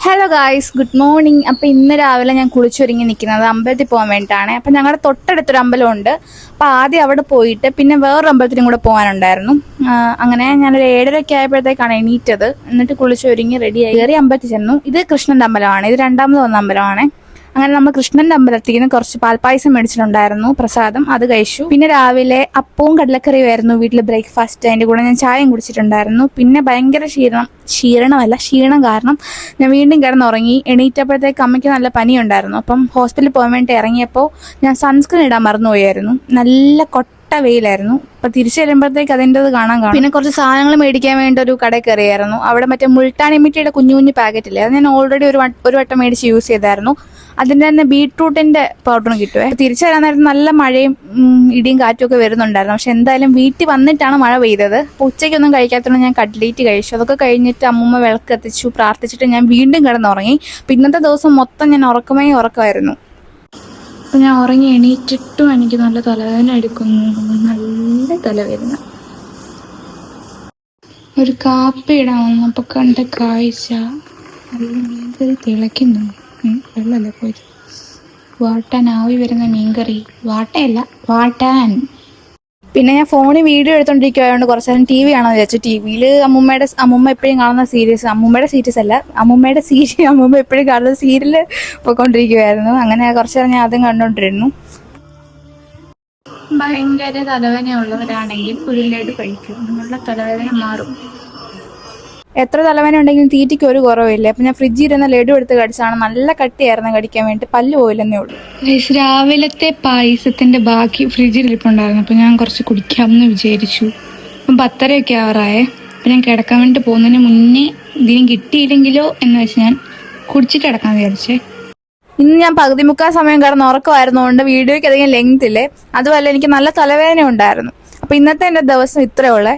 Hello guys, good morning. അപ്പോൾ ഇന്ന് രാവിലെ ഞാൻ കുളിച്ചൊരുങ്ങി നിൽക്കുന്നത് അമ്പലത്തിൽ പോകാൻ വേണ്ടിയിട്ടാണ്. അപ്പം ഞങ്ങളുടെ തൊട്ടടുത്തൊരു അമ്പലമുണ്ട്. അപ്പോൾ ആദ്യം അവിടെ പോയിട്ട് പിന്നെ വേറൊരു അമ്പലത്തിനും കൂടെ പോകാനുണ്ടായിരുന്നു. അങ്ങനെ ഞാനൊരു 7:30 ആയപ്പോഴത്തേക്കാണ് എണീറ്റത്. എന്നിട്ട് കുളിച്ചൊരുങ്ങി റെഡിയായി കയറി അമ്പലത്തിൽ ചെന്നു. ഇത് കൃഷ്ണൻ്റെ അമ്പലമാണ്. ഇത് രണ്ടാമത് വന്ന അമ്പലമാണ്. അങ്ങനെ നമ്മൾ കൃഷ്ണന്റെ അമ്പലത്തിൽ നിന്ന് കുറച്ച് പാൽപ്പായസം മേടിച്ചിട്ടുണ്ടായിരുന്നു, പ്രസാദം. അത് കഴിച്ചു. പിന്നെ രാവിലെ അപ്പവും കടലക്കറിയും ആയിരുന്നു വീട്ടിൽ ബ്രേക്ക്ഫാസ്റ്റ്. അതിൻ്റെ കൂടെ ഞാൻ ചായയും കുടിച്ചിട്ടുണ്ടായിരുന്നു. പിന്നെ ഭയങ്കര ക്ഷീണം കാരണം ഞാൻ വീണ്ടും കിടന്നുറങ്ങി. എണീറ്റപ്പോഴത്തേക്ക് അമ്മയ്ക്ക് നല്ല പനിയുണ്ടായിരുന്നു. അപ്പം ഹോസ്പിറ്റലിൽ പോകാൻ വേണ്ടി ഇറങ്ങിയപ്പോൾ ഞാൻ സൺസ്ക്രീൻ ഇടാൻ മറന്നുപോയായിരുന്നു. നല്ല വെയിലായിരുന്നു. അപ്പൊ തിരിച്ചു വരുമ്പോഴത്തേക്ക് അതിൻ്റെത് കാണാൻ കാണും. പിന്നെ കുറച്ച് സാധനങ്ങൾ മേടിക്കാൻ വേണ്ടി ഒരു കടയിൽ കയറിയായിരുന്നു. അവിടെ മറ്റേ മുൾട്ടാനി മിട്ടിയുടെ കുഞ്ഞു കുഞ്ഞു പാക്കറ്റില്ലേ, അത് ഞാൻ ഓൾറെഡി ഒരു വട്ടം മേടിച്ച് യൂസ് ചെയ്തായിരുന്നു. അതിൻ്റെ തന്നെ ബീട്രൂട്ടിന്റെ പൗഡറും കിട്ടുവേ. തിരിച്ചു വരാൻ നേരത്ത് നല്ല മഴയും ഇടിയും കാറ്റും ഒക്കെ വരുന്നുണ്ടായിരുന്നു. പക്ഷെ എന്തായാലും വീട്ടിൽ വന്നിട്ടാണ് മഴ പെയ്തത്. അപ്പോൾ ഉച്ചയ്ക്കൊന്നും കഴിക്കാത്തതുകൊണ്ട് ഞാൻ കട്ട്ലേറ്റ് കഴിച്ചു. അതൊക്കെ കഴിഞ്ഞിട്ട് അമ്മൂമ്മ വിളക്ക് കത്തിച്ചു, പ്രാർത്ഥിച്ചിട്ട് ഞാൻ വീണ്ടും കിടന്നുറങ്ങി. പിന്നത്തെ ദിവസം മൊത്തം ഞാൻ ഉറക്കമായിരുന്നു. അപ്പം ഞാൻ ഉറങ്ങി എണീറ്റിട്ടും എനിക്ക് നല്ല തലവേദന എടുക്കുന്നു. നല്ല തലവേദന. ഒരു കാപ്പി ഇടാൻ വന്നപ്പോൾ കണ്ട കാഴ്ച, നല്ല മീൻകറി തിളയ്ക്കുന്നു. വെള്ളമല്ല പോയത്, വാട്ടാൻ ആവി വരുന്ന മീൻകറി. വാട്ടയല്ല, വാട്ടാൻ. പിന്നെ ഞാൻ ഫോണിൽ വീഡിയോ എടുത്തോണ്ടിരിക്കുവായതുകൊണ്ട് കുറച്ച് നേരം TV കാണാമെന്ന് വിചാരിച്ചു. TV-യിൽ അമ്മൂമ്മ എപ്പോഴും കാണുന്ന സീരീസ്, അമ്മൂമ്മ എപ്പോഴും കാണുന്ന സീരിയൽ പോയിക്കൊണ്ടിരിക്കുവായിരുന്നു. അങ്ങനെ കുറച്ച് നേരം ഞാൻ അതും കണ്ടോണ്ടിരുന്നു. ഭയങ്കര തലവേദന ഉള്ളവരാണെങ്കിൽ ഒരു ലഡു കഴിക്കും, നിങ്ങളുടെ തലവേദന മാറും. എത്ര തലവേദന ഉണ്ടെങ്കിലും തീറ്റയ്ക്ക് ഒരു കുറവില്ല. അപ്പം ഞാൻ ഫ്രിഡ്ജിൽ ഇരുന്ന ലഡു എടുത്ത് കടിച്ചാണ്. നല്ല കട്ടിയായിരുന്നു കടിക്കാൻ വേണ്ടി, പല്ല് പോയില്ലെന്നേ ഉള്ളൂ. രാവിലത്തെ പായസത്തിന്റെ ബാക്കി ഫ്രിഡ്ജിൽ ഇരിപ്പുണ്ടായിരുന്നു. അപ്പം ഞാൻ കുറച്ച് കുടിക്കാമെന്ന് വിചാരിച്ചു. അപ്പം 10:30 ആവാറായേ. അപ്പം ഞാൻ കിടക്കാൻ വേണ്ടി പോകുന്നതിന് മുന്നേ ഇതിനും കിട്ടിയില്ലെങ്കിലോ എന്ന് വെച്ച് ഞാൻ കുടിച്ചിട്ട് കിടക്കാൻ വിചാരിച്ചേ. ഇന്ന് ഞാൻ പകുതി മുക്കാൽ സമയം കിടന്ന് ഉറക്കമായിരുന്നുകൊണ്ട് വീഡിയോയ്ക്ക് അധികം ലെങ്ത് ഇല്ലേ. അതുമല്ല എനിക്ക് നല്ല തലവേദന ഉണ്ടായിരുന്നു. അപ്പം ഇന്നത്തെ എൻ്റെ ദിവസം ഇത്രയേ ഉള്ളേ.